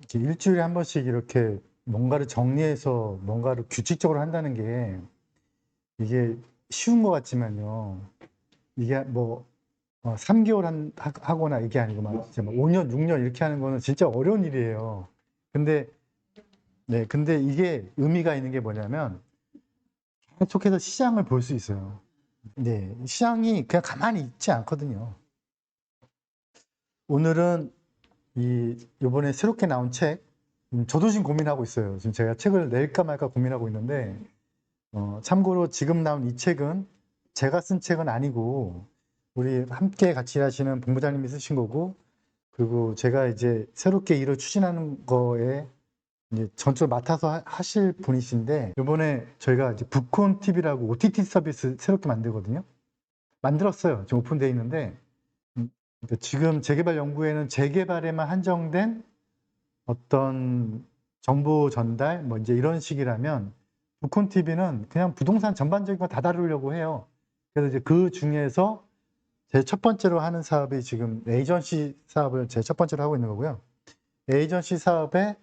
이렇게 일주일에 한 번씩 이렇게 뭔가를 정리해서 뭔가를 규칙적으로 한다는 게 이게 쉬운 것 같지만요. 이게 뭐 3개월 하거나 이게 아니고 막 진짜 막 5년, 6년 이렇게 하는 거는 진짜 어려운 일이에요. 근데 네, 근데 이게 의미가 있는 게 뭐냐면 계속해서 시장을 볼 수 있어요. 네, 시장이 그냥 가만히 있지 않거든요. 오늘은 요번에 새롭게 나온 책, 저도 지금 고민하고 있어요. 지금 제가 책을 낼까 말까 고민하고 있는데, 참고로 지금 나온 이 책은 제가 쓴 책은 아니고, 우리 함께 같이 일하시는 본부장님이 쓰신 거고, 그리고 제가 이제 새롭게 일을 추진하는 거에 이제 전적으로 맡아서 하실 분이신데, 요번에 저희가 이제 북콘 TV라고 OTT 서비스 새롭게 만들거든요. 만들었어요. 지금 오픈되어 있는데, 그러니까 지금 재개발 연구에는 재개발에만 한정된 어떤 정보 전달 뭐 이제 이런 식이라면 북콘 TV는 그냥 부동산 전반적인 거 다 다루려고 해요. 그래서 이제 그 중에서 제 첫 번째로 하는 사업이 지금 에이전시 사업을 제 첫 번째로 하고 있는 거고요. 에이전시 사업의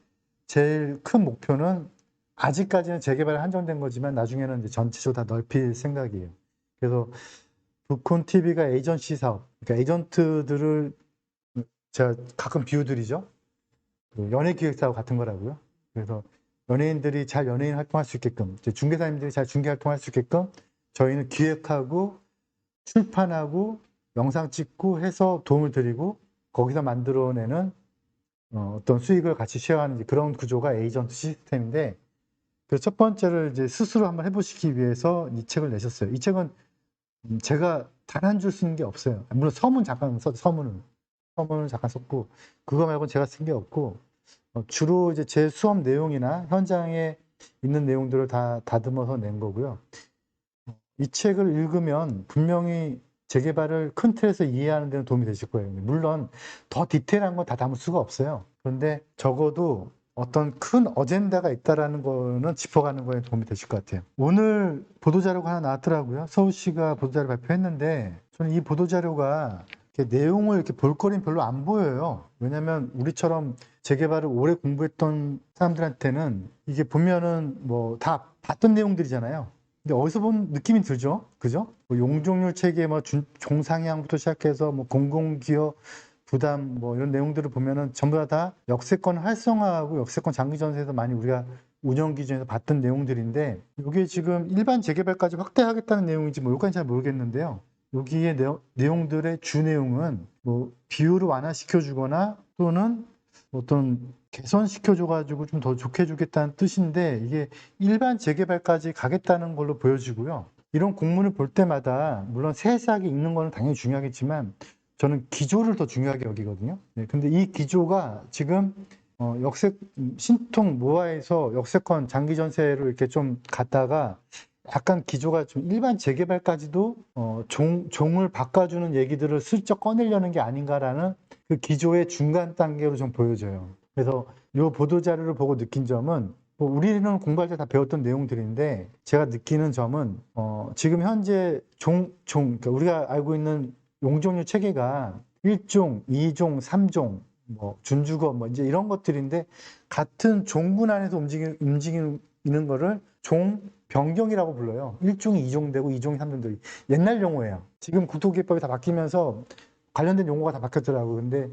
제일 큰 목표는 아직까지는 재개발에 한정된 거지만 나중에는 이제 전체적으로 다 넓힐 생각이에요. 그래서 북콘 TV가 에이전시 사업, 그러니까 에이전트들을 제가 가끔 비유드리죠. 그 연예기획사와 같은 거라고요. 그래서 연예인들이 잘 연예인 활동할 수 있게끔, 중개사님들이 잘 중개 활동할 수 있게끔 저희는 기획하고 출판하고 영상 찍고 해서 도움을 드리고 거기서 만들어내는 어떤 수익을 같이 쉐어하는 그런 구조가 에이전트 시스템인데, 그 첫 번째를 이제 스스로 한번 해보시기 위해서 이 책을 내셨어요. 이 책은 제가 단 한 줄 쓴 게 없어요. 물론 서문 잠깐 서문을 잠깐 썼고, 그거 말고는 제가 쓴 게 없고, 주로 이제 제 수업 내용이나 현장에 있는 내용들을 다 다듬어서 낸 거고요. 이 책을 읽으면 분명히 재개발을 큰 틀에서 이해하는 데는 도움이 되실 거예요. 물론 더 디테일한 건 다 담을 수가 없어요. 그런데 적어도 어떤 큰 어젠다가 있다라는 거는 짚어가는 거에 도움이 되실 것 같아요. 오늘 보도자료가 하나 나왔더라고요. 서울시가 보도자료 발표했는데 저는 이 보도자료가 이렇게 내용을 이렇게 볼거리는 별로 안 보여요. 왜냐하면 우리처럼 재개발을 오래 공부했던 사람들한테는 이게 보면은 뭐 다 봤던 내용들이잖아요. 근데 어디서 본 느낌이 들죠? 그죠? 뭐 용적률 체계, 뭐 종상향부터 시작해서 뭐 공공기여 부담, 뭐 이런 내용들을 보면은 전부 다 역세권 활성화하고 역세권 장기 전세에서 많이 우리가 운영 기준에서 봤던 내용들인데, 이게 지금 일반 재개발까지 확대하겠다는 내용인지 뭐 여기까지 잘 모르겠는데요. 여기에 내용들의 주 내용은 뭐 비율을 완화시켜 주거나 또는 어떤 개선시켜 줘가지고 좀 더 좋게 주겠다는 뜻인데, 이게 일반 재개발까지 가겠다는 걸로 보여지고요. 이런 공문을 볼 때마다 물론 세세하게 읽는 거는 당연히 중요하겠지만 저는 기조를 더 중요하게 여기거든요. 네, 근데 이 기조가 지금 신통 모아에서 역세권 장기 전세로 이렇게 좀 갔다가 약간 기조가 좀 일반 재개발까지도 종을 바꿔주는 얘기들을 슬쩍 꺼내려는 게 아닌가라는 그 기조의 중간 단계로 좀 보여져요. 그래서 이 보도자료를 보고 느낀 점은, 뭐 우리는 공부할 때 다 배웠던 내용들인데 제가 느끼는 점은 지금 현재 그러니까 우리가 알고 있는 용적률 체계가 1종, 2종, 3종, 뭐 준주거 뭐 이제 이런 것들인데, 같은 종군 안에서 움직이는 거를 종 변경이라고 불러요. 1종이 2종 되고 2종이 3종 되고. 옛날 용어예요. 지금 국토기획법이 다 바뀌면서 관련된 용어가 다 바뀌었더라고요. 근데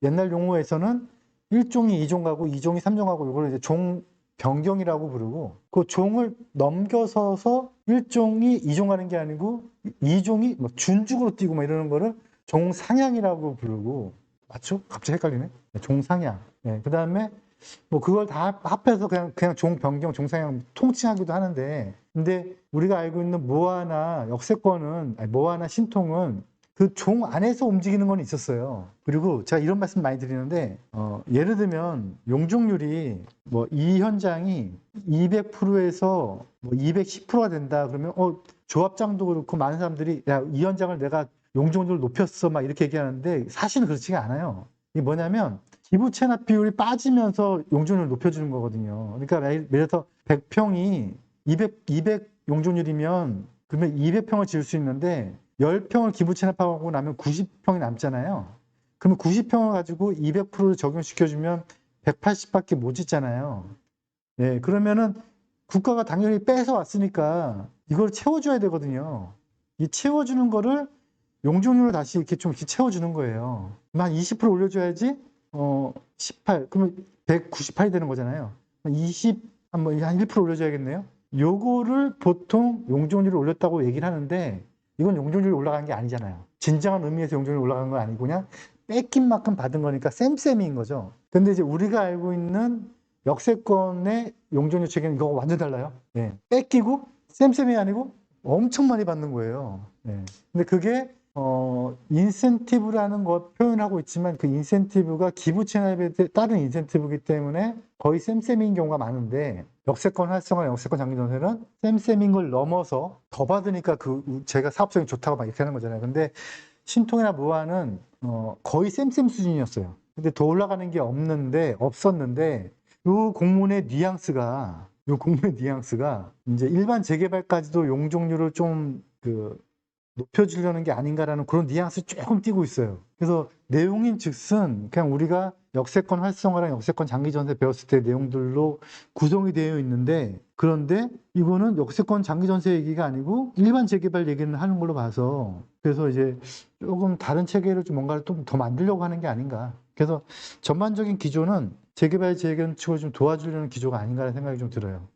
옛날 용어에서는 1종이 2종 가고 2종이 3종 가고 이걸 이제 종 변경이라고 부르고, 그 종을 넘겨서서 1종이 2종 가는 게 아니고 2종이 뭐 준축으로 뛰고 막 이러는 거를 종상향이라고 부르고. 맞죠? 갑자기 헷갈리네. 종상향. 네, 그다음에 뭐 그걸 다 합해서 그냥 종 변경, 종상향 통칭하기도 하는데, 근데 우리가 알고 있는 모아나 역세권은, 아니, 모아나 신통은 그 종 안에서 움직이는 건 있었어요. 그리고 제가 이런 말씀 많이 드리는데, 예를 들면 용적률이 뭐 이 현장이 200%에서 뭐 210%가 된다 그러면 조합장도 그렇고 많은 사람들이 야, 이 현장을 내가 용적률을 높였어 막 이렇게 얘기하는데, 사실은 그렇지가 않아요. 이게 뭐냐면 기부 체납 비율이 빠지면서 용적률을 높여주는 거거든요. 그러니까 예를 들어서 100평이 200 용적률이면 그러면 200평을 지을 수 있는데 10평을 기부 체납하고 나면 90평이 남잖아요. 그러면 90평을 가지고 200%를 적용시켜주면 180밖에 못 짓잖아요. 예, 그러면은 국가가 당연히 뺏어 왔으니까 이걸 채워줘야 되거든요. 이 채워주는 거를 용적률을 다시 이렇게 좀 이렇게 채워주는 거예요. 한 20% 올려줘야지 18, 그러면 198이 되는 거잖아요. 20, 한 1% 올려줘야겠네요. 요거를 보통 용적률을 올렸다고 얘기를 하는데 이건 용적률이 올라간 게 아니잖아요. 진정한 의미에서 용적률이 올라간 건 아니고 그냥 뺏긴 만큼 받은 거니까 쌤쌤인 거죠. 근데 이제 우리가 알고 있는 역세권의 용적률 체계는 이거 완전 달라요. 예. 뺏기고 쌤쌤이 아니고 엄청 많이 받는 거예요. 예. 근데 그게 인센티브라는 것 표현하고 있지만 그 인센티브가 기부 체납에 따른 인센티브이기 때문에 거의 쌤쌤인 경우가 많은데 역세권 활성화, 역세권 장기 전세는 쌤쌤인 걸 넘어서 더 받으니까 제가 사업성이 좋다고 막 이렇게 하는 거잖아요. 근데 신통이나 무한은 거의 쌤쌤 수준이었어요. 근데 더 올라가는 게 없었는데 요 공문의 뉘앙스가 이제 일반 재개발까지도 용적률을 좀 높여주려는 게 아닌가라는 그런 뉘앙스 조금 띄고 있어요. 그래서 내용인 즉슨 그냥 우리가 역세권 활성화랑 역세권 장기 전세 배웠을 때 내용들로 구성이 되어 있는데 그런데 이거는 역세권 장기 전세 얘기가 아니고 일반 재개발 얘기는 하는 걸로 봐서 그래서 이제 조금 다른 체계를 좀 뭔가를 좀 더 만들려고 하는 게 아닌가. 그래서 전반적인 기조는 재개발 재건축을 좀 도와주려는 기조가 아닌가라는 생각이 좀 들어요.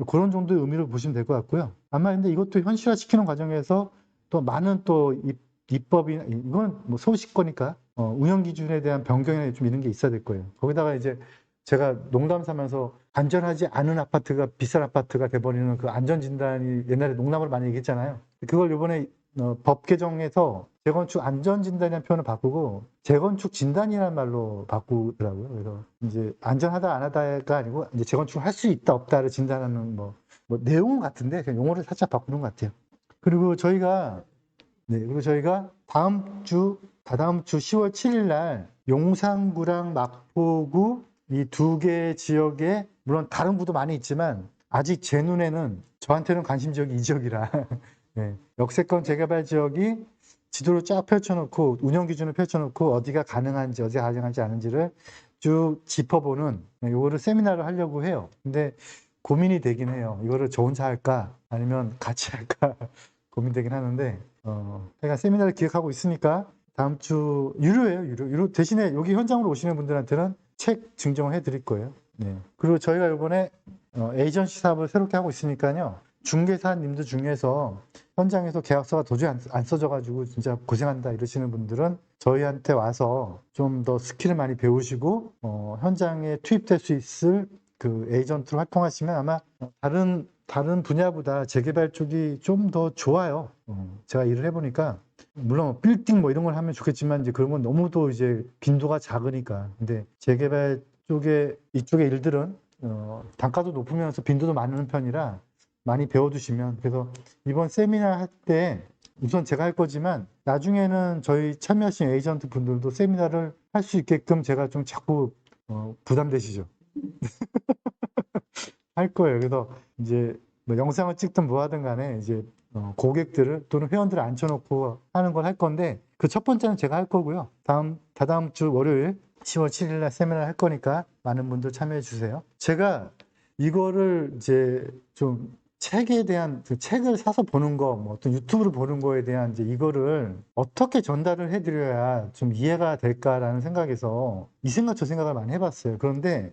그런 정도의 의미로 보시면 될 것 같고요. 아마 근데 이것도 현실화시키는 과정에서 또 많은 또 입법이 이건 뭐 소식거니까 운영 기준에 대한 변경이나 좀 이런 게 있어야 될 거예요. 거기다가 이제 제가 농담 삼아서 안전하지 않은 아파트가 비싼 아파트가 돼버리는 그 안전진단이 옛날에 농담으로 많이 얘기했잖아요. 그걸 이번에 법 개정에서 재건축 안전진단이라는 표현을 바꾸고 재건축 진단이라는 말로 바꾸더라고요. 그래서 이제 안전하다 안 하다가 아니고 이제 재건축을 할 수 있다 없다를 진단하는 뭐 내용은 같은데 그냥 용어를 살짝 바꾸는 것 같아요. 그리고 저희가 다다음 주 10월 7일 날 용산구랑 마포구 이 두 개 지역에 물론 다른 구도 많이 있지만 아직 제 눈에는 저한테는 관심 지역이 이 지역이라 네, 역세권 재개발 지역이 지도를 쫙 펼쳐놓고 운영 기준을 펼쳐놓고 어디가 가능한지 어디가 가능하지 않은지를 쭉 짚어보는 요거를 세미나를 하려고 해요. 근데 고민이 되긴 해요. 이거를 저 혼자 할까 아니면 같이 할까 고민되긴 하는데 제가 세미나를 기획하고 있으니까 다음 주 유료예요. 유료 대신에 여기 현장으로 오시는 분들한테는 책 증정을 해드릴 거예요. 네. 그리고 저희가 이번에 에이전시 사업을 새롭게 하고 있으니까요. 중개사님들 중에서 현장에서 계약서가 도저히 안 써져가지고 진짜 고생한다 이러시는 분들은 저희한테 와서 좀 더 스킬을 많이 배우시고 현장에 투입될 수 있을 그 에이전트로 활동하시면 아마 다른 분야보다 재개발 쪽이 좀 더 좋아요. 제가 일을 해보니까 물론 빌딩 뭐 이런 걸 하면 좋겠지만 이제 그런 건 너무도 이제 빈도가 작으니까. 근데 재개발 이쪽의 일들은 단가도 높으면서 빈도도 많은 편이라 많이 배워두시면 그래서 이번 세미나 할 때 우선 제가 할 거지만 나중에는 저희 참여하신 에이전트 분들도 세미나를 할 수 있게끔 제가 좀 자꾸 부담되시죠. 할 거예요. 그래서 이제 뭐 영상을 찍든 뭐 하든 간에 이제 고객들을 또는 회원들을 앉혀놓고 하는 걸 할 건데 그 첫 번째는 제가 할 거고요. 다다음 주 월요일 10월 7일 날 세미나를 할 거니까 많은 분들 참여해 주세요. 제가 이거를 이제 좀 책에 대한 그 책을 사서 보는 거, 뭐 어떤 유튜브를 보는 거에 대한 이제 이거를 어떻게 전달을 해드려야 좀 이해가 될까라는 생각에서 이 생각 저 생각을 많이 해봤어요. 그런데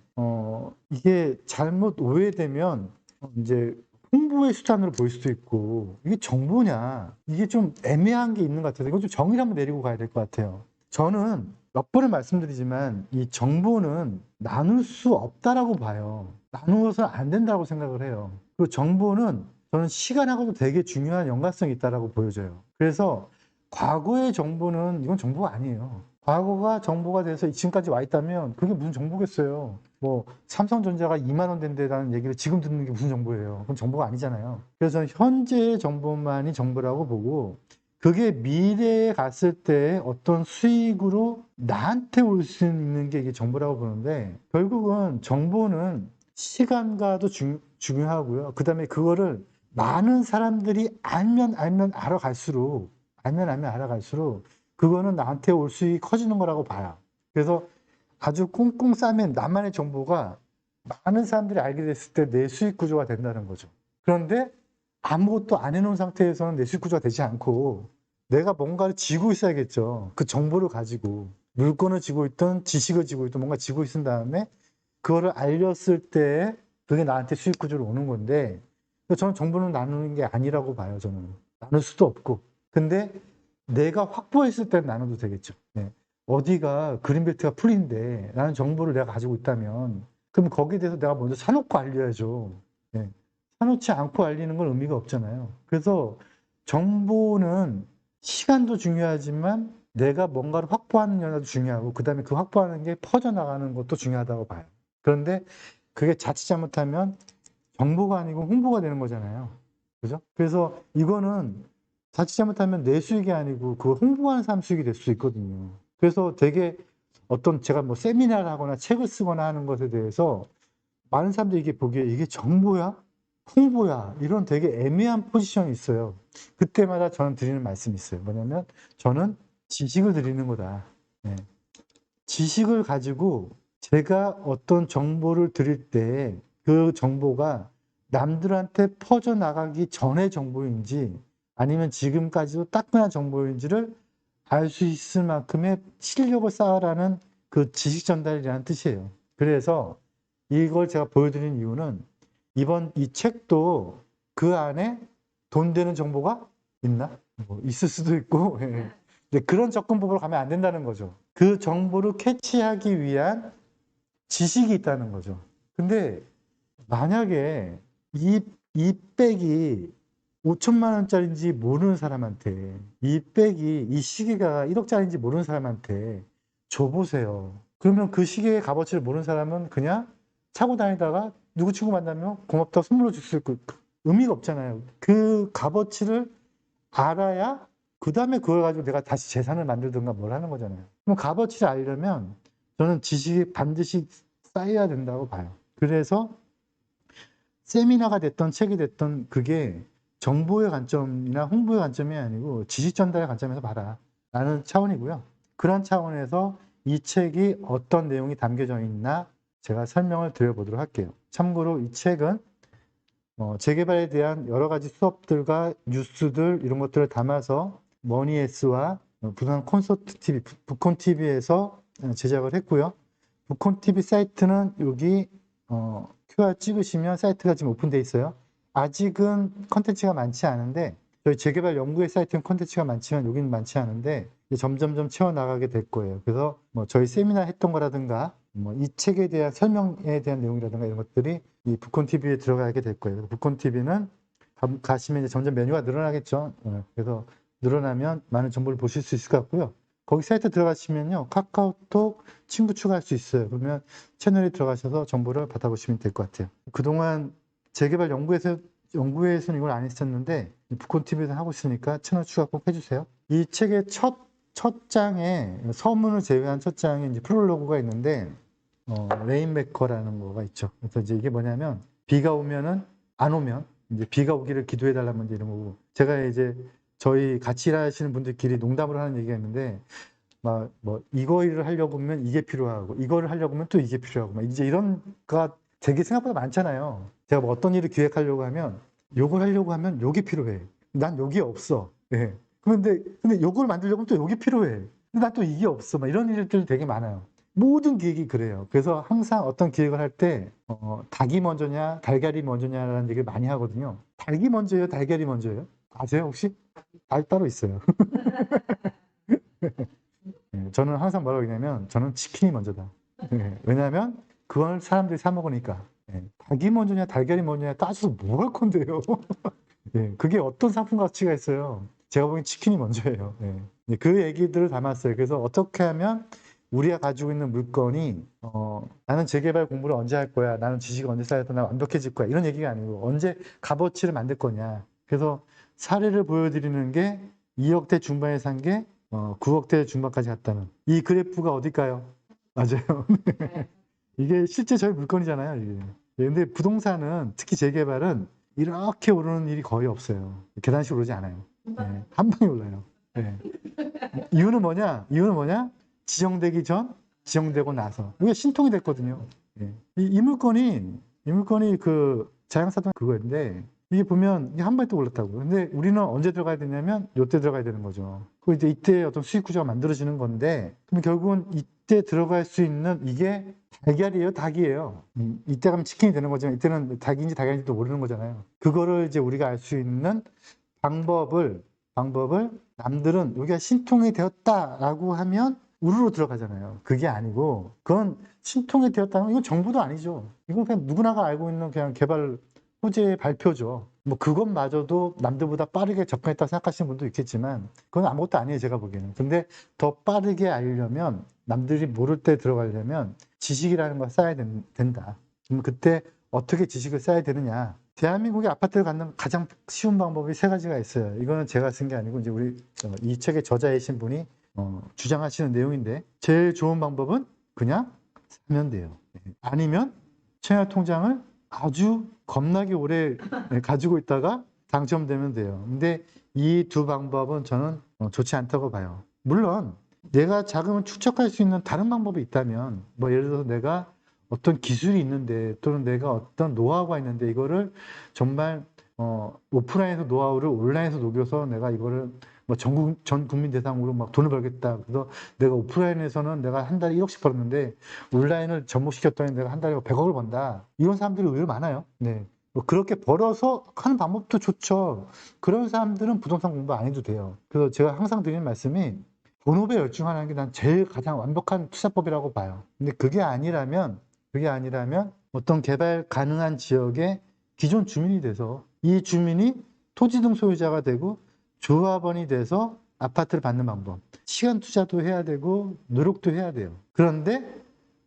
이게 잘못 오해되면 이제 홍보의 수단으로 보일 수도 있고 이게 정보냐 이게 좀 애매한 게 있는 것 같아서 이건 좀 정의를 한번 내리고 가야 될 것 같아요. 저는 몇 번을 말씀드리지만 이 정보는 나눌 수 없다라고 봐요. 나누어서 안 된다고 생각을 해요. 그 정보는 저는 시간하고도 되게 중요한 연관성이 있다라고 보여져요. 그래서 과거의 정보는 이건 정보가 아니에요. 과거가 정보가 돼서 지금까지 와 있다면 그게 무슨 정보겠어요. 뭐 삼성전자가 2만 원 된다는 얘기를 지금 듣는 게 무슨 정보예요. 그건 정보가 아니잖아요. 그래서 현재의 정보만이 정보라고 보고 그게 미래에 갔을 때 어떤 수익으로 나한테 올 수 있는 게 이게 정보라고 보는데 결국은 정보는 시간과도 중요하고요. 그 다음에 그거를 많은 사람들이 알면 알아갈수록 그거는 나한테 올 수익이 커지는 거라고 봐요. 그래서 아주 꽁꽁 싸면 나만의 정보가 많은 사람들이 알게 됐을 때 내 수익 구조가 된다는 거죠. 그런데 아무것도 안 해놓은 상태에서는 내 수익 구조가 되지 않고 내가 뭔가를 쥐고 있어야겠죠. 그 정보를 가지고 물건을 쥐고 있든 지식을 쥐고 있든 뭔가 쥐고 있은 다음에 그거를 알렸을 때 그게 나한테 수익 구조로 오는 건데 저는 정보는 나누는 게 아니라고 봐요. 저는 나눌 수도 없고 근데 내가 확보했을 때 나눠도 되겠죠. 네. 어디가 그린벨트가 풀린데 라는 정보를 내가 가지고 있다면 그럼 거기에 대해서 내가 먼저 사놓고 알려야죠. 네. 사놓지 않고 알리는 건 의미가 없잖아요. 그래서 정보는 시간도 중요하지만 내가 뭔가를 확보하는 연화도 중요하고 그 다음에 그 확보하는 게 퍼져나가는 것도 중요하다고 봐요. 그런데 그게 자칫 잘못하면 정보가 아니고 홍보가 되는 거잖아요. 그죠? 그래서 이거는 자칫 잘못하면 내 수익이 아니고 그걸 홍보하는 사람 수익이 될 수 있거든요. 그래서 되게 어떤 제가 뭐 세미나를 하거나 책을 쓰거나 하는 것에 대해서 많은 사람들이 이게 보기에 이게 정보야? 홍보야? 이런 되게 애매한 포지션이 있어요. 그때마다 저는 드리는 말씀이 있어요. 뭐냐면 저는 지식을 드리는 거다. 네. 지식을 가지고 제가 어떤 정보를 드릴 때 그 정보가 남들한테 퍼져나가기 전의 정보인지 아니면 지금까지도 따끈한 정보인지를 알 수 있을 만큼의 실력을 쌓으라는 그 지식 전달이라는 뜻이에요. 그래서 이걸 제가 보여드린 이유는 이번 이 책도 그 안에 돈 되는 정보가 있나? 뭐 있을 수도 있고 근데 그런 접근법으로 가면 안 된다는 거죠. 그 정보를 캐치하기 위한 지식이 있다는 거죠. 근데 만약에 이 백이 5천만 원짜리인지 모르는 사람한테 이 백이 이 시계가 1억짜리인지 모르는 사람한테 줘보세요. 그러면 그 시계의 값어치를 모르는 사람은 그냥 차고 다니다가 누구 친구 만나면 고맙다고 선물로 줄 수 있고 의미가 없잖아요. 그 값어치를 알아야 그 다음에 그걸 가지고 내가 다시 재산을 만들든가 뭘 하는 거잖아요. 그럼 값어치를 알려면 저는 지식이 반드시 쌓여야 된다고 봐요. 그래서 세미나가 됐던 책이 됐던 그게 정보의 관점이나 홍보의 관점이 아니고 지식 전달의 관점에서 봐라 라는 차원이고요. 그런 차원에서 이 책이 어떤 내용이 담겨져 있나 제가 설명을 드려보도록 할게요. 참고로 이 책은 재개발에 대한 여러 가지 수업들과 뉴스들 이런 것들을 담아서 머니에스와 부산 콘서트 TV, 북콘 TV에서 제작을 했고요. 북콘 TV 사이트는 여기 QR 찍으시면 사이트가 지금 오픈되어 있어요. 아직은 컨텐츠가 많지 않은데 저희 재개발 연구의 사이트는 컨텐츠가 많지만 여기는 많지 않은데 점점점 채워나가게 될 거예요. 그래서 뭐 저희 세미나 했던 거라든가 뭐 이 책에 대한 설명에 대한 내용이라든가 이런 것들이 이 북콘 TV에 들어가게 될 거예요. 북콘 TV는 가시면 이제 점점 메뉴가 늘어나겠죠. 그래서 늘어나면 많은 정보를 보실 수 있을 것 같고요. 거기 사이트 들어가시면요. 카카오톡 친구 추가할 수 있어요. 그러면 채널에 들어가셔서 정보를 받아보시면 될 것 같아요. 그동안 재개발 연구회에서는 이걸 안 했었는데 북콘 TV에서 하고 있으니까 채널 추가 꼭 해주세요. 이 책의 첫 장에 서문을 제외한 첫 장에 이제 프롤로그가 있는데 레인메커라는 거가 있죠. 그래서 이제 이게 뭐냐면 비가 오면은 안 오면 이제 비가 오기를 기도해 달라는 이런 거고 제가 이제 저희 같이 일하시는 분들끼리 농담으로 하는 얘기가 있는데 막 뭐 이거 일을 하려고 하면 이게 필요하고 이거를 하려고 하면 또 이게 필요하고 막 이제 이런 거가 되게 생각보다 많잖아요. 제가 뭐 어떤 일을 기획하려고 하면 요걸 하려고 하면 요게 필요해. 난 요게 없어. 예. 근데 요걸 만들려고 하면 또 요게 필요해. 근데 난 또 이게 없어. 막 이런 일들이 되게 많아요. 모든 기획이 그래요. 그래서 항상 어떤 기획을 할 때 닭이 먼저냐 달걀이 먼저냐라는 얘기를 많이 하거든요. 닭이 먼저예요? 달걀이 먼저예요? 아세요 혹시? 닭 따로 있어요. 저는 항상 뭐라고 하냐면 저는 치킨이 먼저다. 왜냐하면 그걸 사람들이 사 먹으니까. 닭이 먼저냐 달걀이 먼저냐 따져서 뭐 할 건데요. 그게 어떤 상품 가치가 있어요. 제가 보기엔 치킨이 먼저예요. 그 얘기들을 담았어요. 그래서 어떻게 하면 우리가 가지고 있는 물건이 나는 재개발 공부를 언제 할 거야. 나는 지식을 언제 쌓여서 나 완벽해질 거야. 이런 얘기가 아니고 언제 값어치를 만들 거냐. 그래서 사례를 보여드리는 게 2억대 중반에 산 게 9억대 중반까지 갔다는 이 그래프가 어딜까요? 맞아요. 이게 실제 저희 물건이잖아요. 이게. 근데 부동산은 특히 재개발은 이렇게 오르는 일이 거의 없어요. 계단식 오르지 않아요. 한 방에 올라요. 이유는 뭐냐? 지정되기 전 지정되고 나서 이게 신통이 됐거든요. 예. 이 물건이 그 자양사동 그거인데 이게 보면 이게 한 번에 또 올랐다고. 근데 우리는 언제 들어가야 되냐면 이때 들어가야 되는 거죠. 그 이제 이때 어떤 수익 구조가 만들어지는 건데 그럼 결국은 이때 들어갈 수 있는 이게 달걀이에요, 닭이에요. 이때 가면 치킨이 되는 거지만 이때는 닭인지 달걀인지도 모르는 거잖아요. 그거를 이제 우리가 알 수 있는 방법을 남들은 여기가 신통이 되었다라고 하면 우르르 들어가잖아요. 그게 아니고 그건 신통이 되었다는 이건 정보도 아니죠. 이건 그냥 누구나가 알고 있는 그냥 개발 호재의 발표죠. 뭐 그것마저도 남들보다 빠르게 접근했다 생각하시는 분도 있겠지만 그건 아무것도 아니에요, 제가 보기에는. 근데 더 빠르게 알려면 남들이 모를 때 들어가려면 지식이라는 걸 쌓아야 된다. 그럼 그때 어떻게 지식을 쌓아야 되느냐? 대한민국의 아파트를 갖는 가장 쉬운 방법이 세 가지가 있어요. 이거는 제가 쓴 게 아니고 이제 우리 이 책의 저자이신 분이 주장하시는 내용인데 제일 좋은 방법은 그냥 사면 돼요. 아니면 청약통장을 아주 겁나게 오래 가지고 있다가 당첨되면 돼요. 근데 이 두 방법은 저는 좋지 않다고 봐요. 물론 내가 자금을 축적할 수 있는 다른 방법이 있다면 뭐 예를 들어서 내가 어떤 기술이 있는데 또는 내가 어떤 노하우가 있는데 이거를 정말 오프라인에서 노하우를 온라인에서 녹여서 내가 이거를 뭐 전 국민 대상으로 막 돈을 벌겠다. 그래서 내가 오프라인에서는 내가 한 달에 1억씩 벌었는데 온라인을 접목시켰더니 내가 한 달에 100억을 번다. 이런 사람들이 의외로 많아요. 네. 뭐 그렇게 벌어서 하는 방법도 좋죠. 그런 사람들은 부동산 공부 안 해도 돼요. 그래서 제가 항상 드리는 말씀이 본업에 열중하는 게 난 제일 가장 완벽한 투자법이라고 봐요. 근데 그게 아니라면 어떤 개발 가능한 지역의 기존 주민이 돼서 이 주민이 토지 등 소유자가 되고 조합원이 돼서 아파트를 받는 방법. 시간 투자도 해야 되고 노력도 해야 돼요. 그런데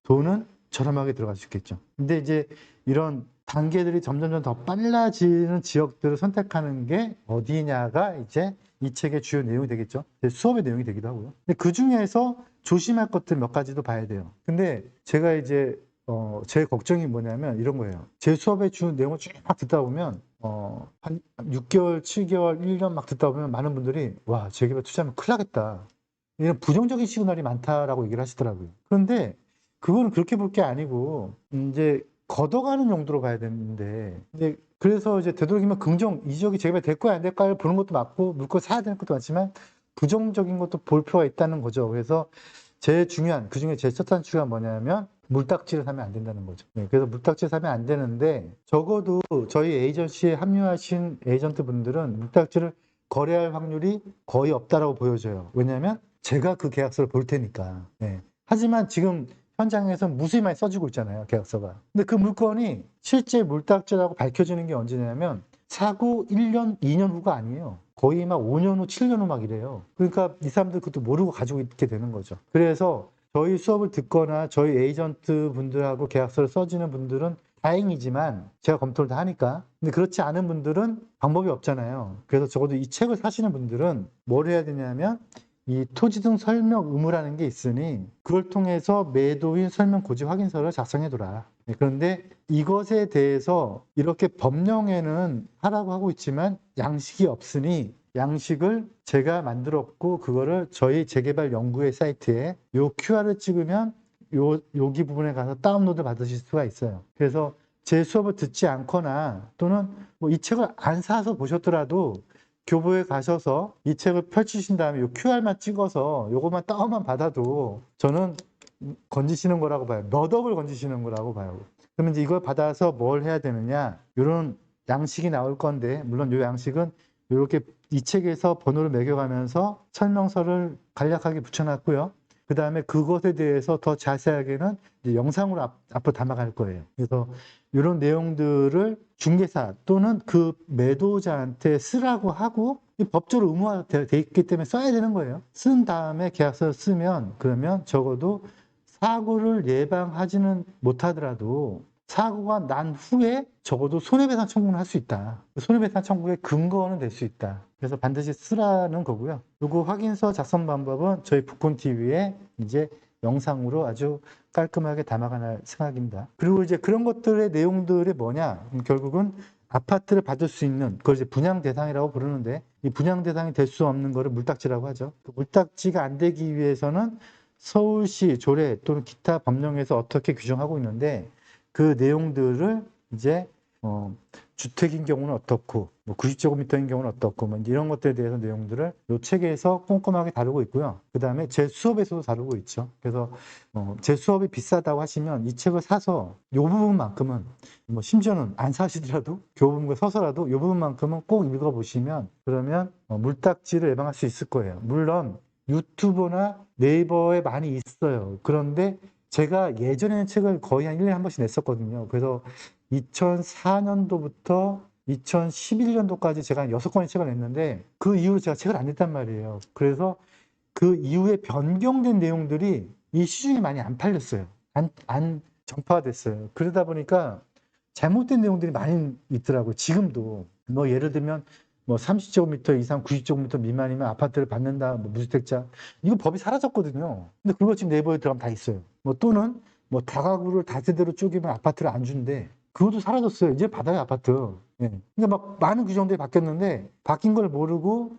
돈은 저렴하게 들어갈 수 있겠죠. 근데 이제 이런 단계들이 점점 더 빨라지는 지역들을 선택하는 게 어디냐가 이제 이 책의 주요 내용이 되겠죠. 수업의 내용이 되기도 하고요. 근데 그 중에서 조심할 것들 몇 가지도 봐야 돼요. 근데 제가 이제 제 걱정이 뭐냐면 이런 거예요. 제 수업에 준 내용을 쭉 막 듣다 보면 한 6개월, 7개월, 1년 막 듣다 보면 많은 분들이 와, 재개발 투자하면 큰일 나겠다. 이런 부정적인 시그널이 많다라고 얘기를 하시더라고요. 그런데 그거는 그렇게 볼 게 아니고 이제 걷어가는 용도로 봐야 되는데 이제 그래서 이제 되도록이면 이 지역이 재개발 될 거야 안 될 거야 보는 것도 맞고 물건 사야 되는 것도 맞지만 부정적인 것도 볼 필요가 있다는 거죠. 그래서 제일 중요한 그중에 제일 첫 단추가 뭐냐면 물딱지를 사면 안 된다는 거죠. 네, 그래서 물딱지를 사면 안 되는데 적어도 저희 에이전시에 합류하신 에이전트 분들은 물딱지를 거래할 확률이 거의 없다라고 보여져요. 왜냐하면 제가 그 계약서를 볼 테니까. 네. 하지만 지금 현장에서 무수히 많이 써지고 있잖아요, 계약서가. 근데 그 물건이 실제 물딱지라고 밝혀지는 게 언제냐면 사고 1년, 2년 후가 아니에요. 거의 막 5년 후, 7년 후 막 이래요. 그러니까 이 사람들 그것도 모르고 가지고 있게 되는 거죠. 그래서 저희 수업을 듣거나 저희 에이전트 분들하고 계약서를 써주는 분들은 다행이지만 제가 검토를 다 하니까. 근데 그렇지 않은 분들은 방법이 없잖아요. 그래서 적어도 이 책을 사시는 분들은 뭘 해야 되냐면 이 토지 등 설명 의무라는 게 있으니 그걸 통해서 매도인 설명 고지 확인서를 작성해둬라. 그런데 이것에 대해서 이렇게 법령에는 하라고 하고 있지만 양식이 없으니 양식을 제가 만들었고 그거를 저희 재개발 연구회 사이트에 요 QR을 찍으면 여기 부분에 가서 다운로드 받으실 수가 있어요. 그래서 제 수업을 듣지 않거나 또는 뭐 이 책을 안 사서 보셨더라도 교보에 가셔서 이 책을 펼치신 다음에 이 QR만 찍어서 요것만 다운만 받아도 저는 건지시는 거라고 봐요. 몇 억을 건지시는 거라고 봐요. 그러면 이제 이걸 받아서 뭘 해야 되느냐? 이런 양식이 나올 건데 물론 이 양식은 이렇게 이 책에서 번호를 매겨가면서 설명서를 간략하게 붙여놨고요. 그 다음에 그것에 대해서 더 자세하게는 이제 영상으로 앞으로 담아갈 거예요. 그래서 이런 내용들을 중개사 또는 그 매도자한테 쓰라고 하고 법적으로 의무화되어 있기 때문에 써야 되는 거예요. 쓴 다음에 계약서를 쓰면 그러면 적어도 사고를 예방하지는 못하더라도 사고가 난 후에 적어도 손해배상 청구는 할 수 있다. 손해배상 청구의 근거는 될 수 있다. 그래서 반드시 쓰라는 거고요. 그리고 확인서 작성 방법은 저희 북콘TV에 이제 영상으로 아주 깔끔하게 담아갈 생각입니다. 그리고 이제 그런 것들의 내용들이 뭐냐? 결국은 아파트를 받을 수 있는 그걸 이제 분양 대상이라고 부르는데 이 분양 대상이 될 수 없는 거를 물딱지라고 하죠. 그 물딱지가 안 되기 위해서는 서울시 조례 또는 기타 법령에서 어떻게 규정하고 있는데 그 내용들을 이제 주택인 경우는 어떻고 뭐 90제곱미터인 경우는 어떻고 뭐 이런 것들에 대해서 내용들을 이 책에서 꼼꼼하게 다루고 있고요. 그 다음에 제 수업에서도 다루고 있죠. 그래서 제 수업이 비싸다고 하시면 이 책을 사서 이 부분만큼은 뭐 심지어는 안 사시더라도 교보문고에 서서라도 이 부분만큼은 꼭 읽어보시면 그러면 물딱지를 예방할 수 있을 거예요. 물론 유튜브나 네이버에 많이 있어요. 그런데 제가 예전에는 책을 거의 한 1년에 한 번씩 냈었거든요. 그래서 2004년도부터 2011년도까지 제가 한 6권의 책을 냈는데 그 이후로 제가 책을 안 냈단 말이에요. 그래서 그 이후에 변경된 내용들이 이 시중에 많이 안 팔렸어요. 안 전파가 됐어요. 그러다 보니까 잘못된 내용들이 많이 있더라고요. 지금도 뭐 예를 들면 뭐 30제곱미터 이상 90제곱미터 미만이면 아파트를 받는다. 뭐 무주택자 이거 법이 사라졌거든요. 근데 그거 지금 네이버에 들어가면 다 있어요. 뭐 또는 뭐 다가구를 다세대로 쪼개면 아파트를 안 준대. 그것도 사라졌어요. 이제 받아요 아파트. 예. 그러니까 막 많은 규정들이 바뀌었는데 바뀐 걸 모르고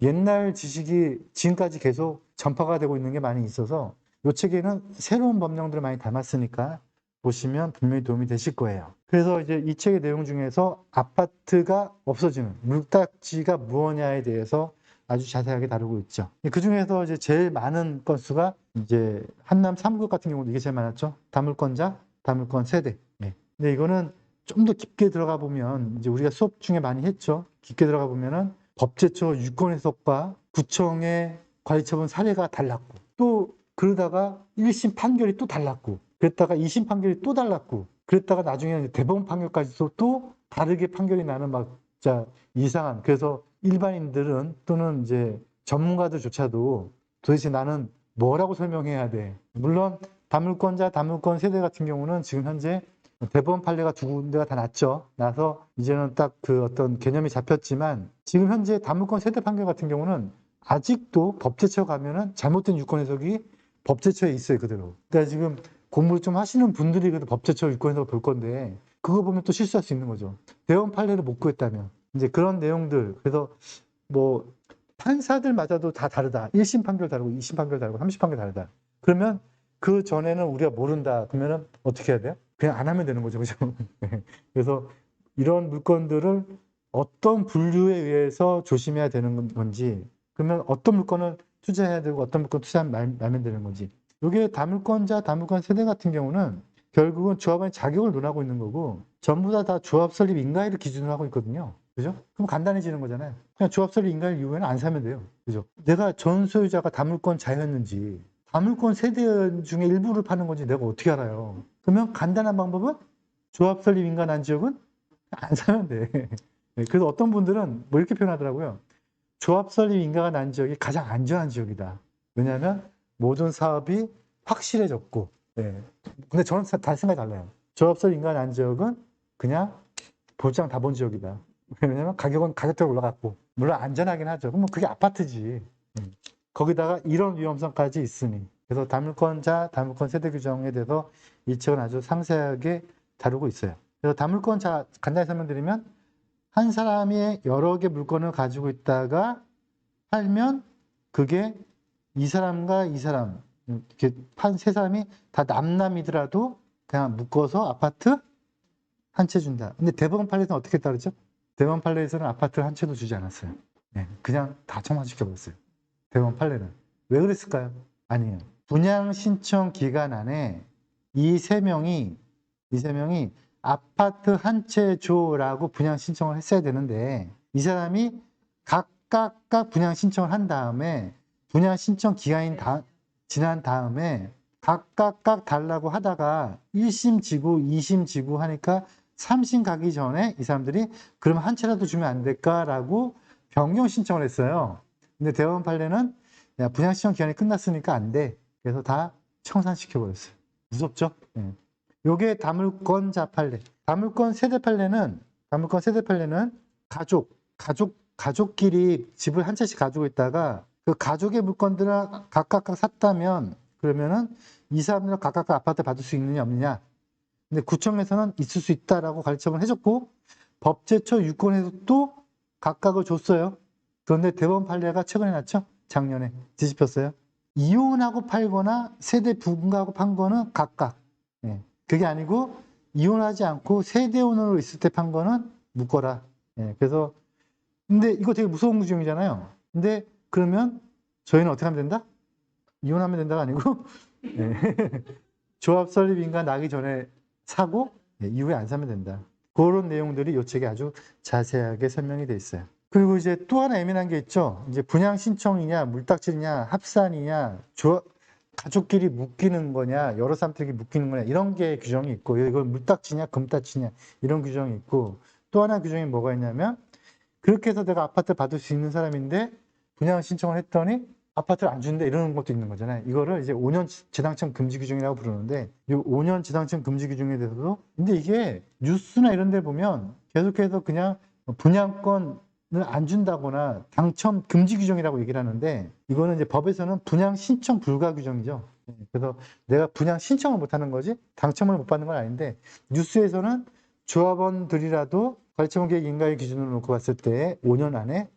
옛날 지식이 지금까지 계속 전파가 되고 있는 게 많이 있어서 이 책에는 새로운 법령들을 많이 담았으니까 보시면 분명히 도움이 되실 거예요. 그래서 이제 이 책의 내용 중에서 아파트가 없어지는 물딱지가 무엇냐에 대해서 아주 자세하게 다루고 있죠. 그 중에서 이제 제일 많은 건수가 이제 한남 3구 같은 경우도 이게 제일 많았죠. 다물권자, 다물권 세대. 네. 근데 이거는 좀 더 깊게 들어가 보면 이제 우리가 수업 중에 많이 했죠. 깊게 들어가 보면은 법제처 유권 해석과 구청의 관리처분 사례가 달랐고 또 그러다가 1심 판결이 또 달랐고 그랬다가 2심 판결이 또 달랐고 그랬다가 나중에 대법원 판결까지도 또 다르게 판결이 나는 막 진짜 이상한 그래서 일반인들은 또는 이제 전문가들조차도 도대체 나는 뭐라고 설명해야 돼. 물론 다물권자, 다물권 세대 같은 경우는 지금 현재 대법원 판례가 두 군데가 다 났죠. 나서 이제는 딱 그 어떤 개념이 잡혔지만 지금 현재 다물권 세대 판결 같은 경우는 아직도 법제처 가면은 잘못된 유권 해석이 법제처에 있어요, 그대로. 그러니까 지금 공부를 좀 하시는 분들이 그래도 법제처 유권 해석을 볼 건데 그거 보면 또 실수할 수 있는 거죠. 대법원 판례를 못 구했다면. 이제 그런 내용들. 그래서 뭐 판사들마다도 다 다르다. 1심 판결 다르고 2심 판결 다르고 3심 판결 다르다. 그러면 그 전에는 우리가 모른다. 그러면은 어떻게 해야 돼요? 그냥 안 하면 되는 거죠. 그죠? 그래서 이런 물건들을 어떤 분류에 의해서 조심해야 되는 건지, 그러면 어떤 물건을 투자해야 되고 어떤 물건 투자하면 말면 되는 건지. 이게 다물권자, 다물권 세대 같은 경우는 결국은 조합원의 자격을 논하고 있는 거고 전부 다 조합 설립 인가일을 기준으로 하고 있거든요. 그죠? 그럼 간단해지는 거잖아요. 그냥 조합 설립 인가일 이후에는 안 사면 돼요. 그죠? 내가 전 소유자가 다물권자였는지 다물권 세대 중에 일부를 파는 건지 내가 어떻게 알아요? 그러면 간단한 방법은 조합 설립 인가 난 지역은 안 사면 돼. 그래서 어떤 분들은 뭐 이렇게 표현하더라고요. 조합 설립 인가가 난 지역이 가장 안전한 지역이다. 왜냐하면 모든 사업이 확실해졌고, 네. 근데 저는 다 생각이 달라요. 조합 설립 인가가 난 지역은 그냥 볼장 다 본 지역이다. 왜냐면 가격은 가격대로 올라갔고, 물론 안전하긴 하죠. 그럼 그게 아파트지. 거기다가 이런 위험성까지 있으니. 그래서 다물권자, 다물권 세대 규정에 대해서 이 책은 아주 상세하게 다루고 있어요. 그래서 다물권자 간단히 설명드리면 한 사람이 여러 개 물건을 가지고 있다가 팔면 그게 이 사람과 이 사람 이렇게 판 세 사람이 다 남남이더라도 그냥 묶어서 아파트 한 채 준다. 근데 대법원 판례에서는 어떻게 따르죠? 대법원 판례에서는 아파트 한 채도 주지 않았어요. 네, 그냥 다 청산시켜버렸어요. 대법원 판례는. 왜 그랬을까요? 아니에요. 분양 신청 기간 안에 이 세 명이 아파트 한 채 줘라고 분양 신청을 했어야 되는데 이 사람이 각각 분양 신청을 한 다음에 분양 신청 기간이 지난 다음에 각각 달라고 하다가 1심 지고 2심 지고 하니까 3심 가기 전에 이 사람들이 그럼 한 채라도 주면 안 될까라고 변경 신청을 했어요. 근데 대법원 판례는 야, 분양 신청 기간이 끝났으니까 안 돼. 그래서 다 청산시켜버렸어요. 무섭죠? 네. 요게 다물권자 판례. 다물권 세대 판례는 가족끼리 집을 한 채씩 가지고 있다가 그 가족의 물건들을 각각 샀다면 그러면은 이 사람들은 각각 아파트 받을 수 있느냐 없느냐. 근데 구청에서는 있을 수 있다라고 가르침을 해줬고 법제처 유권에서 또 각각을 줬어요. 그런데 대법원 판례가 최근에 났죠? 작년에 뒤집혔어요. 이혼하고 팔거나 세대 분가하고 판 거는 각각. 예. 그게 아니고 이혼하지 않고 세대혼으로 있을 때 판 거는 묶어라. 예. 그래서 근데 이거 되게 무서운 규정이잖아요. 근데 그러면 저희는 어떻게 하면 된다? 이혼하면 된다가 아니고 예. 조합 설립인가 나기 전에 사고 이후에 안 사면 된다. 그런 내용들이 이 책에 아주 자세하게 설명이 돼 있어요. 그리고 이제 또 하나 예민한 게 있죠. 이제 분양 신청이냐, 물딱지냐, 합산이냐, 가족끼리 묶이는 거냐, 여러 사람들에게 묶이는 거냐, 이런 게 규정이 있고, 이건 물딱지냐, 금딱지냐, 이런 규정이 있고, 또 하나 규정이 뭐가 있냐면, 그렇게 해서 내가 아파트 받을 수 있는 사람인데, 분양 신청을 했더니, 아파트를 안 준대, 이러는 것도 있는 거잖아요. 이거를 이제 5년 지당청 금지 규정이라고 부르는데, 이 5년 지당청 금지 규정에 대해서도, 근데 이게 뉴스나 이런 데 보면 계속해서 그냥 분양권을 안 준다거나 당첨 금지 규정이라고 얘기를 하는데, 이거는 이제 법에서는 분양 신청 불가 규정이죠. 그래서 내가 분양 신청을 못 하는 거지, 당첨을 못 받는 건 아닌데, 뉴스에서는 조합원들이라도 관리처분 계획 인가의 기준으로 놓고 봤을 때 5년 안에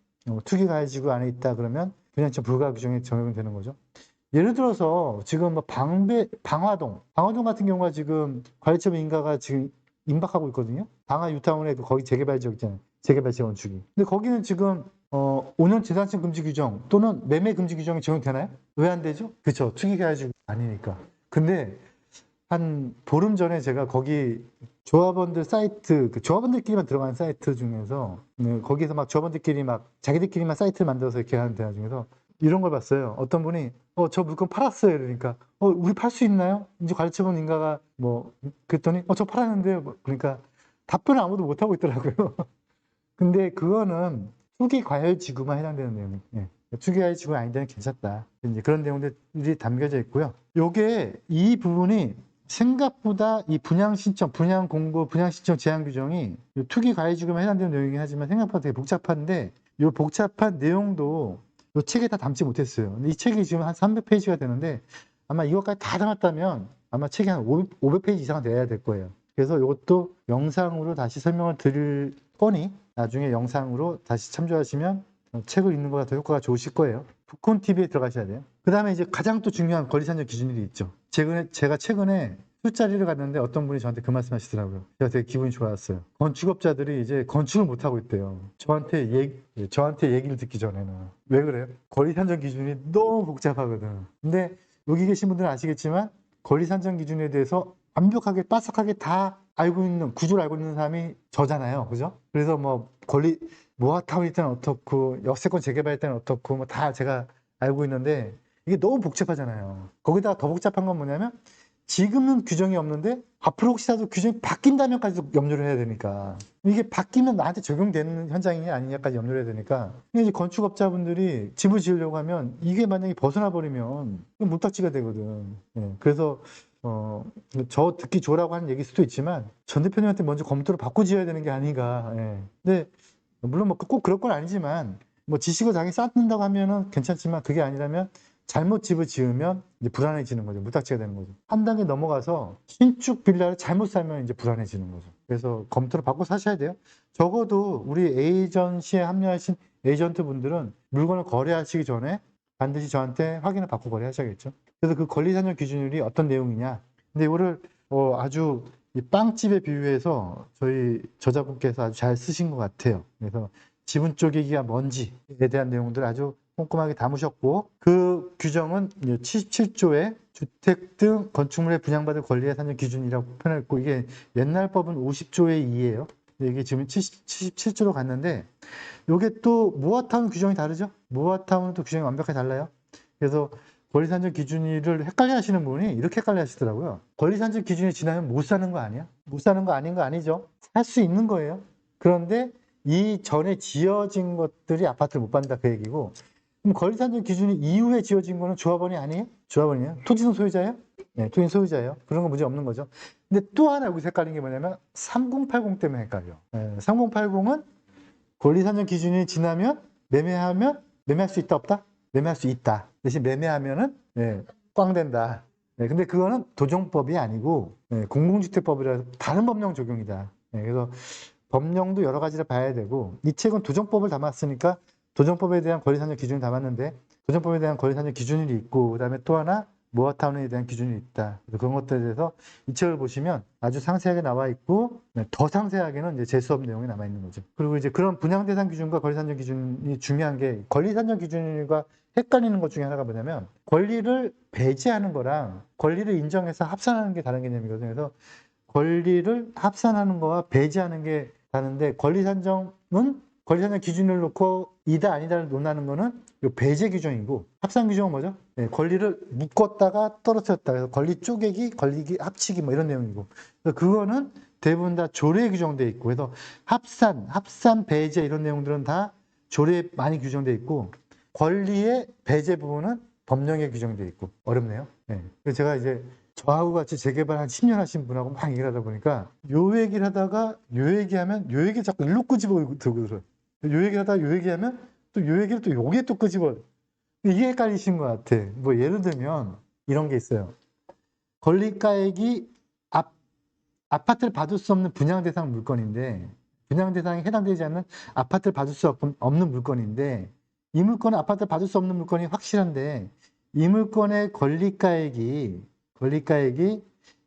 투기가해지구 안에 있다 그러면 분양청 불가 규정에 적용이 되는 거죠. 예를 들어서 지금 뭐 방화동 같은 경우가 지금 관리처분 인가가 지금 임박하고 있거든요. 방화 유타운에 거기 재개발 지역 있잖아요. 재개발 재건축이. 근데 거기는 지금 5년 재산권 금지 규정 또는 매매 금지 규정이 적용되나요? 왜 안 되죠? 그렇죠. 투기가해지구 아니니까. 근데 한 보름 전에 제가 거기 조합원들 사이트, 조합원들끼리만 들어가는 사이트 중에서 거기서 막 조합원들끼리 막 자기들끼리만 사이트를 만들어서 이렇게 하는 데가 중에서 이런 걸 봤어요. 어떤 분이 저 물건 팔았어요. 그러니까 우리 팔 수 있나요? 이제 관리처분 인가가 뭐 그랬더니 저 팔았는데요. 뭐 그러니까 답변을 아무도 못 하고 있더라고요. 근데 그거는 투기과열지구만 해당되는 내용이에요. 예. 투기과열지구가 아닌데는 괜찮다. 이제 그런 내용들이 담겨져 있고요. 요게 이 부분이 생각보다 이 분양 신청, 분양 공고, 분양 신청 제한 규정이 투기 과외 지급에 해당되는 내용이긴 하지만 생각보다 되게 복잡한데 이 복잡한 내용도 이 책에 다 담지 못했어요. 근데 이 책이 지금 한 300페이지가 되는데 아마 이것까지 다 담았다면 아마 책이 한 500페이지 이상은 돼야 될 거예요. 그래서 이것도 영상으로 다시 설명을 드릴 거니 나중에 영상으로 다시 참조하시면 책을 읽는 것보다 더 효과가 좋으실 거예요. 북콘TV에 들어가셔야 돼요. 그 다음에 이제 가장 또 중요한 권리산정 기준일이 있죠. 제가 최근에 술자리를 갔는데 어떤 분이 저한테 그 말씀 하시더라고요. 제가 되게 기분이 좋았어요. 건축업자들이 이제 건축을 못하고 있대요. 저한테 얘기를 듣기 전에는. 왜 그래요? 권리산정 기준이 너무 복잡하거든. 근데 여기 계신 분들은 아시겠지만 권리산정 기준에 대해서 완벽하게 빠삭하게 다 알고 있는 구조를 알고 있는 사람이 저잖아요. 그죠? 그래서 뭐 모아타운일 때는 어떻고 역세권 재개발일 때는 어떻고 뭐 다 제가 알고 있는데 이게 너무 복잡하잖아요. 거기다가 더 복잡한 건 뭐냐면 지금은 규정이 없는데 앞으로 혹시라도 규정이 바뀐다면까지도 염려를 해야 되니까 이게 바뀌면 나한테 적용되는 현장이냐 아니냐까지 염려를 해야 되니까 이제 건축업자분들이 집을 지으려고 하면 이게 만약에 벗어나 버리면 문딱지가 되거든. 예, 그래서 저 듣기 좋으라고 하는 얘기일 수도 있지만 전 대표님한테 먼저 검토를 받고 지어야 되는 게 아닌가. 예. 근데 물론 뭐 꼭 그럴 건 아니지만 뭐 지식을 당연히 쌓는다고 하면은 괜찮지만 그게 아니라면 잘못 집을 지으면 이제 불안해지는 거죠. 물딱지가 되는 거죠. 한 단계 넘어가서 신축 빌라를 잘못 살면 이제 불안해지는 거죠. 그래서 검토를 받고 사셔야 돼요. 적어도 우리 에이전시에 합류하신 에이전트 분들은 물건을 거래하시기 전에 반드시 저한테 확인을 받고 거래하셔야겠죠. 그래서 그 권리산정 기준율이 어떤 내용이냐. 근데 이거를 아주 이 빵집에 비유해서 저희 저자분께서 아주 잘 쓰신 것 같아요. 그래서 지분 쪼개기가 뭔지에 대한 내용들 아주 꼼꼼하게 담으셨고 그 규정은 77조의 주택 등 건축물에 분양받을 권리의 산정 기준이라고 표현했고 이게 옛날 법은 50조의 2예요. 이게 지금 77조로 갔는데 이게 또 모아타운 규정이 다르죠. 모아타운은 또 규정이 완벽하게 달라요. 그래서 권리산정 기준일을 헷갈려 하시는 분이 이렇게 헷갈려 하시더라고요. 권리산정 기준이 지나면 못 사는 거 아니야? 못 사는 거 아닌 거 아니죠? 살 수 있는 거예요. 그런데 이 전에 지어진 것들이 아파트를 못 받는다 그 얘기고 그럼 권리산정 기준이 이후에 지어진 거는 조합원이 아니에요? 조합원이에요? 토지는 소유자예요? 네, 토지는 소유자예요. 그런 건 문제 없는 거죠. 근데 또 하나 여기서 헷갈린 게 뭐냐면 3080 때문에 헷갈려. 3080은 권리산정 기준이 지나면 매매할 수 있다 없다? 매매할 수 있다. 대신 매매하면은 꽝 된다. 근데 그거는 도정법이 아니고 공공주택법이라서 다른 법령 적용이다. 그래서 법령도 여러 가지를 봐야 되고 이 책은 도정법을 담았으니까 도정법에 대한 권리산정 기준을 담았는데 도전법에 대한 권리산정 기준이 있고 그다음에 또 하나 모아타운에 대한 기준이 있다. 그래서 그런 것들에 대해서 이 책을 보시면 아주 상세하게 나와 있고 더 상세하게는 이제 재수업 내용이 남아 있는 거죠. 그리고 이제 그런 분양 대상 기준과 권리산정 기준이 중요한 게 권리산정 기준과 헷갈리는 것 중에 하나가 뭐냐면 권리를 배제하는 거랑 권리를 인정해서 합산하는 게 다른 개념이거든요. 그래서 권리를 합산하는 거와 배제하는 게 다른데 권리산정 기준을 놓고 이다 아니다를 논하는 거는 요 배제 규정이고 합산 규정은 뭐죠? 네, 권리를 묶었다가 떨어뜨렸다. 그래서 권리 쪼개기, 권리 합치기 뭐 이런 내용이고. 그래서 그거는 대부분 다 조례에 규정돼 있고 그래서 합산 배제 이런 내용들은 다 조례에 많이 규정돼 있고 권리의 배제 부분은 법령에 규정돼 있고 어렵네요. 네. 그래서 제가 이제 저하고 같이 재개발 한 10년 하신 분하고 막 얘기를 하다 보니까 요 얘기를 하다가 요 얘기하면 요 얘기 자꾸 일로 끄집어 들고 들어요. 요 얘기를 하다가 요 얘기하면 또 요 얘기를 또 요게 또 끄집어. 이게 헷갈리신 것 같아. 뭐 예를 들면 이런 게 있어요. 권리가액이 아파트를 받을 수 없는 분양 대상 물건인데 분양 대상에 해당되지 않는 아파트를 받을 수 없는 물건인데 이 물건은 아파트를 받을 수 없는 물건이 확실한데 이 물건의 권리가액이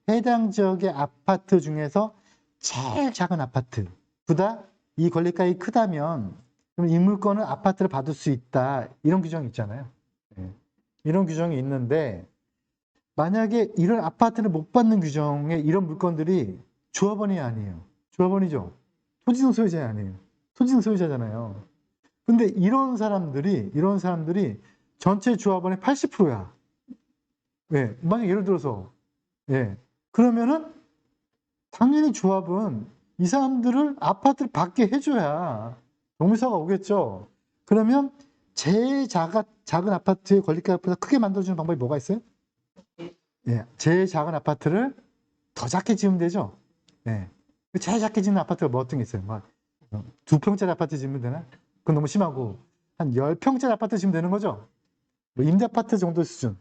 해당 지역의 아파트 중에서 제일 작은 아파트보다 이 권리가액이 크다면 그럼 이 물건은 아파트를 받을 수 있다. 이런 규정이 있잖아요. 이런 규정이 있는데 만약에 이런 아파트를 못 받는 규정에 이런 물건들이 조합원이 아니에요. 조합원이죠. 토지등 소유자 아니에요. 토지등 소유자잖아요. 근데 이런 사람들이 전체 조합원의 80%야. 예, 만약 예를 들어서 그러면은 당연히 조합은 이 사람들을 아파트를 받게 해줘야 동의서가 오겠죠. 그러면 제일 작은 아파트의 권리가액보다 크게 만들어주는 방법이 뭐가 있어요? 제일 작은 아파트를 더 작게 지으면 되죠. 제일 작게 짓는 아파트가 뭐 어떤 게 있어요? 막 2평짜리 아파트 지으면 되나? 그건 너무 심하고 한 10평짜리 아파트 지으면 되는 거죠. 뭐 임대 아파트 정도 수준.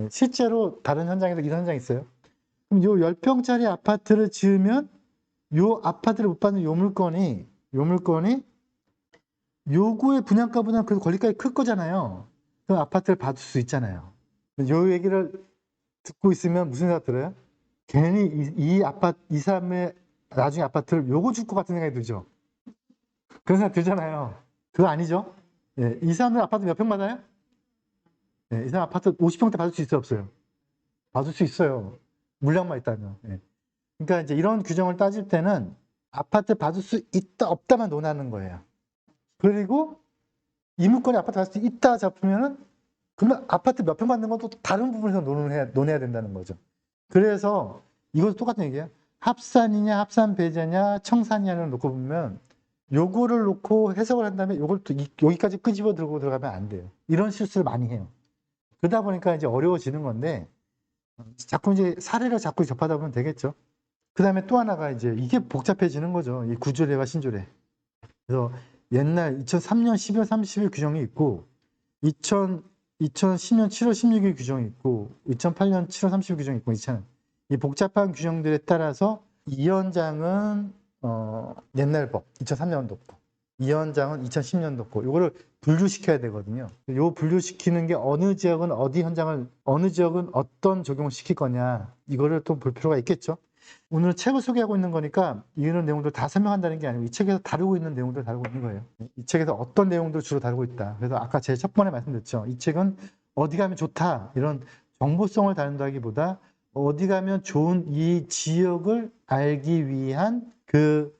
실제로 다른 현장에도 이런 현장이 있어요. 그럼 요 10평짜리 아파트를 지으면 요 아파트를 못 받는 요 물건이 요구의 분양가보다는 그래도 권리가액이 클 거잖아요. 그럼 아파트를 받을 수 있잖아요. 요 얘기를 듣고 있으면 무슨 생각 들어요? 괜히 이 사람의 나중에 아파트를 요거 줄 것 같은 생각이 들죠. 그런 생각 들잖아요. 그거 아니죠? 이 사람들 아파트 몇 평 받아요? 이 사람 아파트 50평대 받을 수 있어요, 없어요? 받을 수 있어요. 물량만 있다면. 그러니까 이제 이런 규정을 따질 때는 아파트 받을 수 있다, 없다만 논하는 거예요. 그리고 이물권이 아파트 받을 수 있다 잡으면은 그러면 아파트 몇 평 받는 것도 다른 부분에서 논해야 된다는 거죠. 그래서 이것도 똑같은 얘기예요. 합산이냐, 합산 배제냐, 청산이냐를 놓고 보면 요거를 놓고 해석을 한 다음에 요걸 또 여기까지 끄집어 들고 들어가면 안 돼요. 이런 실수를 많이 해요. 그러다 보니까 이제 어려워지는 건데 자꾸 이제 사례를 자꾸 접하다 보면 되겠죠. 그 다음에 또 하나가 이제 이게 복잡해지는 거죠. 이 구조례와 신조례. 그래서 옛날 2003년 12월 30일 규정이 있고 2010년 7월 16일 규정이 있고 2008년 7월 30일 규정이 있고 이 복잡한 규정들에 따라서 이 현장은 옛날 법 2003년도 거, 이 현장은 2010년도 거 이거를 분류시켜야 되거든요. 요 분류시키는 게 어느 지역은 어떤 적용을 시킬 거냐 이거를 또 볼 필요가 있겠죠. 오늘 책을 소개하고 있는 거니까 이런 내용들 다 설명한다는 게 아니고 이 책에서 다루고 있는 내용들을 다루고 있는 거예요. 이 책에서 어떤 내용들을 주로 다루고 있다. 그래서 아까 제 첫 번에 말씀드렸죠. 이 책은 어디 가면 좋다 이런 정보성을 다룬다기보다 어디 가면 좋은 이 지역을 알기 위한 그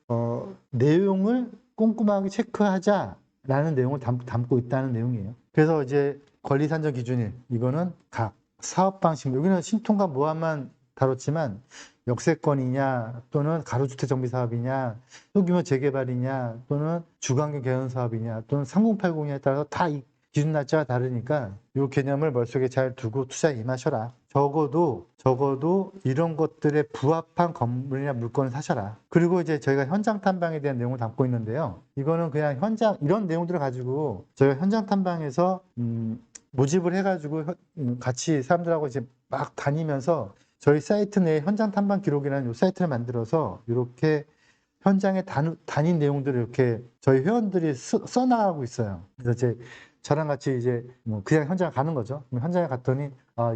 내용을 꼼꼼하게 체크하자라는 내용을 담고 있다는 내용이에요. 그래서 이제 권리산정 기준일 이거는 각 사업 방식 여기는 신통과 모함만 다뤘지만 역세권이냐 또는 가로주택 정비 사업이냐 소규모 재개발이냐 또는 주거환경 개선 사업이냐 또는 3080냐에 따라서 다 이 기준 날짜가 다르니까 이 개념을 머릿속에 잘 두고 투자에 임하셔라. 적어도 이런 것들에 부합한 건물이나 물건을 사셔라. 그리고 이제 저희가 현장 탐방에 대한 내용을 담고 있는데요. 이거는 그냥 이런 내용들을 가지고 저희가 현장 탐방에서 모집을 해가지고 같이 사람들하고 이제 막 다니면서 저희 사이트 내에 현장 탐방 기록이라는 이 사이트를 만들어서 이렇게 현장에 다닌 내용들을 이렇게 저희 회원들이 써나가고 있어요. 그래서 저랑 같이 이제 뭐 그냥 현장을 가는 거죠. 그럼 현장에 갔더니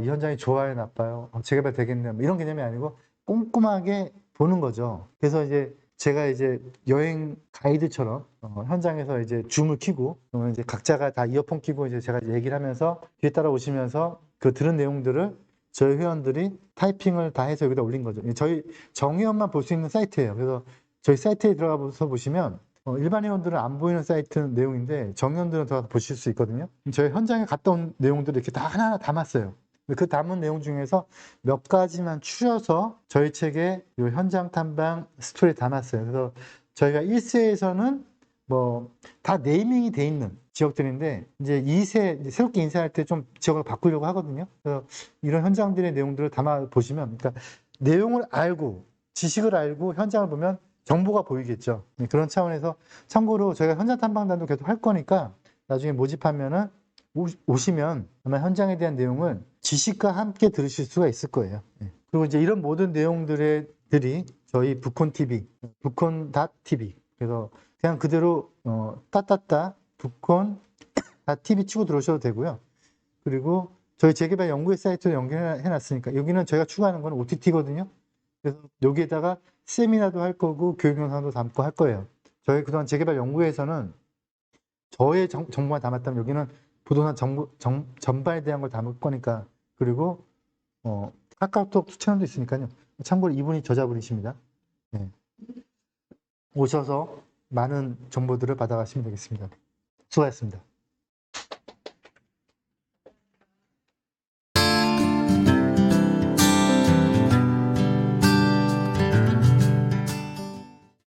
이 현장이 좋아요, 나빠요, 재개발 되겠네요, 뭐 이런 개념이 아니고 꼼꼼하게 보는 거죠. 그래서 이제 제가 이제 여행 가이드처럼 현장에서 이제 줌을 켜고 그러면 이제 각자가 다 이어폰 끼고 이제 제가 얘기를 하면서 뒤에 따라오시면서 그 들은 내용들을 저희 회원들이 타이핑을 다 해서 여기다 올린 거죠. 저희 정회원만 볼 수 있는 사이트예요. 그래서 저희 사이트에 들어가서 보시면 일반 회원들은 안 보이는 사이트 내용인데 정회원들은 들어가서 보실 수 있거든요. 저희 현장에 갔다 온 내용들을 이렇게 다 하나하나 담았어요. 그 담은 내용 중에서 몇 가지만 추려서 저희 책에 이 현장 탐방 스토리에 담았어요. 그래서 저희가 1세에서는 뭐 다 네이밍이 돼 있는 지역들인데 이제 2세 이제 새롭게 인쇄할 때 좀 지역을 바꾸려고 하거든요. 그래서 이런 현장들의 내용들을 담아 보시면, 그러니까 내용을 알고 지식을 알고 현장을 보면 정보가 보이겠죠. 그런 차원에서 참고로 저희가 현장 탐방단도 계속 할 거니까 나중에 모집하면은 오시면 아마 현장에 대한 내용을 지식과 함께 들으실 수가 있을 거예요. 그리고 이제 이런 모든 내용들이 저희 북콘TV, 북콘.tv, 그래서 그냥 그대로 따따따 북콘.tv 치고 들어오셔도 되고요. 그리고 저희 재개발 연구회 사이트로 연결해 놨으니까 여기는 저희가 추가하는 건 OTT거든요. 그래서 여기에다가 세미나도 할 거고 교육 영상도 담고 할 거예요. 저희 그동안 재개발 연구회에서는 저의 정보만 담았다면 여기는 부동산 정보 전반에 대한 걸 담을 거니까. 그리고 카카오톡 채널도 있으니까요. 참고로 이분이 저자분이십니다. 네. 오셔서 많은 정보들을 받아가시면 되겠습니다. 수고하셨습니다.